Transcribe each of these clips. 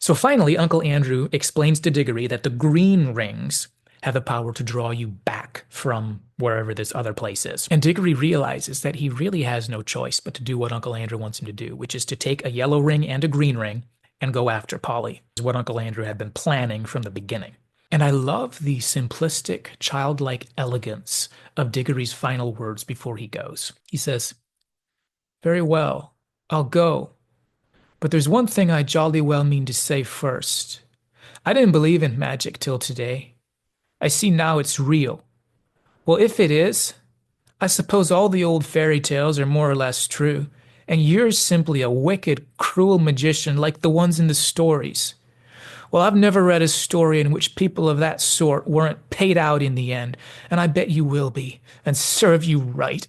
So finally, Uncle Andrew explains to Digory that the green rings have the power to draw you back from wherever this other place is. And Digory realizes that he really has no choice but to do what Uncle Andrew wants him to do, which is to take a yellow ring and a green ring and go after Polly, is what Uncle Andrew had been planning from the beginning. And I love the simplistic, childlike elegance of Digory's final words before he goes. He says, "Very well, I'll go. But there's one thing I jolly well mean to say first. I didn't believe in magic till today. I see now it's real. Well, if it is, I suppose all the old fairy tales are more or less true, and you're simply a wicked, cruel magician like the ones in the stories. Well, I've never read a story in which people of that sort weren't paid out in the end, and I bet you will be, and serve you right."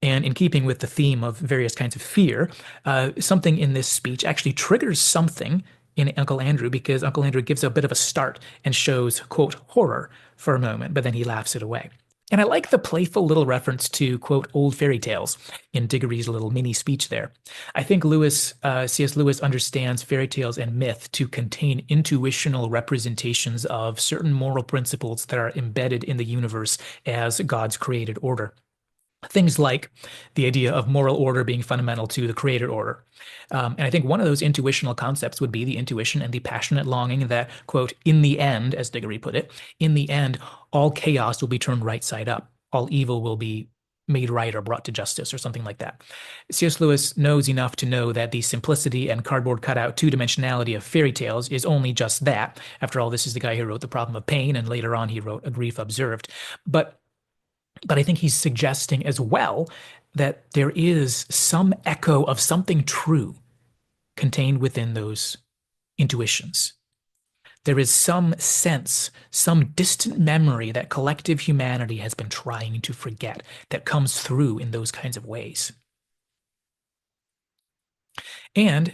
And in keeping with the theme of various kinds of fear, something in this speech actually triggers something in Uncle Andrew, because Uncle Andrew gives a bit of a start and shows, quote, horror for a moment, but then he laughs it away. And I like the playful little reference to, quote, old fairy tales in Digory's little mini speech there. I think C.S. Lewis understands fairy tales and myth to contain intuitional representations of certain moral principles that are embedded in the universe as God's created order. Things like the idea of moral order being fundamental to the created order. And I think one of those intuitional concepts would be the intuition and the passionate longing that, quote, in the end, as Digory put it, in the end, all chaos will be turned right side up. All evil will be made right or brought to justice or something like that. C.S. Lewis knows enough to know that the simplicity and cardboard cutout two-dimensionality of fairy tales is only just that. After all, this is the guy who wrote The Problem of Pain, and later on he wrote A Grief Observed. But I think he's suggesting as well that there is some echo of something true contained within those intuitions. There is some sense, some distant memory that collective humanity has been trying to forget that comes through in those kinds of ways. And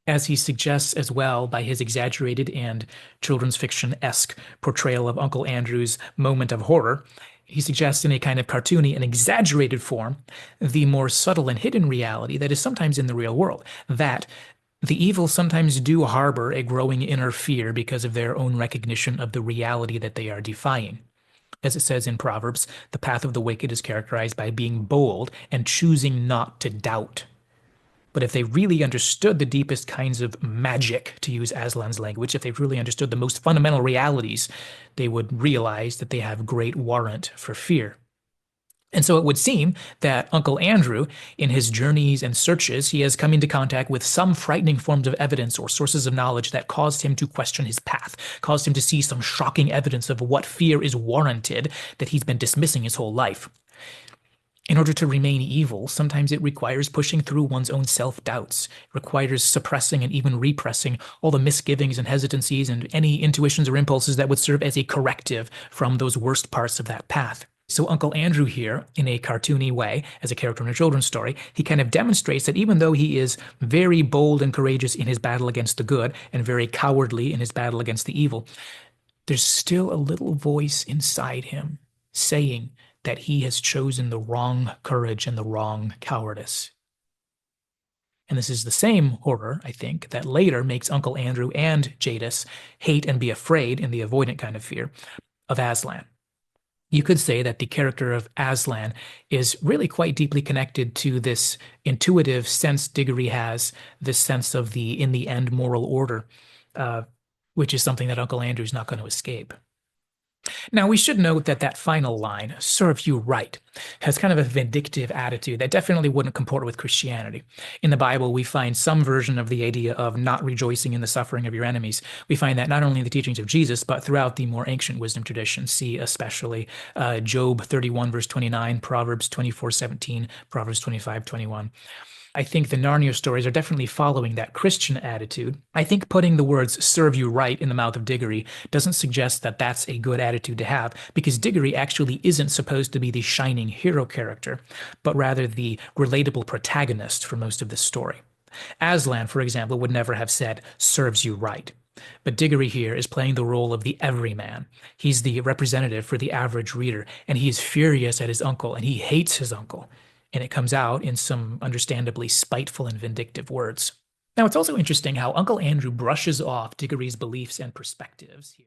as he suggests as well by his exaggerated and children's fiction-esque portrayal of Uncle Andrew's moment of horror, he suggests in a kind of cartoony and exaggerated form the more subtle and hidden reality that is sometimes in the real world, that the evil sometimes do harbor a growing inner fear because of their own recognition of the reality that they are defying. As it says in Proverbs, the path of the wicked is characterized by being bold and choosing not to doubt. But if they really understood the deepest kinds of magic, to use Aslan's language, if they really understood the most fundamental realities, they would realize that they have great warrant for fear. And so it would seem that Uncle Andrew, in his journeys and searches, he has come into contact with some frightening forms of evidence or sources of knowledge that caused him to question his path, caused him to see some shocking evidence of what fear is warranted that he's been dismissing his whole life. In order to remain evil, sometimes it requires pushing through one's own self-doubts. It requires suppressing and even repressing all the misgivings and hesitancies and any intuitions or impulses that would serve as a corrective from those worst parts of that path. So Uncle Andrew here, in a cartoony way, as a character in a children's story, he kind of demonstrates that even though he is very bold and courageous in his battle against the good and very cowardly in his battle against the evil, there's still a little voice inside him saying that he has chosen the wrong courage and the wrong cowardice. And this is the same horror, I think, that later makes Uncle Andrew and Jadis hate and be afraid, in the avoidant kind of fear, of Aslan. You could say that the character of Aslan is really quite deeply connected to this intuitive sense Digory has, this sense of the in the end moral order, which is something that Uncle Andrew's not going to escape. Now, we should note that that final line, serve you right, has kind of a vindictive attitude that definitely wouldn't comport with Christianity. In the Bible, we find some version of the idea of not rejoicing in the suffering of your enemies. We find that not only in the teachings of Jesus, but throughout the more ancient wisdom traditions. See especially Job 31, verse 29, Proverbs 24:17, Proverbs 25:21. I think the Narnia stories are definitely following that Christian attitude. I think putting the words serve you right in the mouth of Digory doesn't suggest that that's a good attitude to have, because Digory actually isn't supposed to be the shining hero character, but rather the relatable protagonist for most of this story. Aslan, for example, would never have said, serves you right. But Digory here is playing the role of the everyman. He's the representative for the average reader, and he is furious at his uncle, and he hates his uncle. and it comes out in some understandably spiteful and vindictive words. Now, it's also interesting how Uncle Andrew brushes off Digory's beliefs and perspectives here.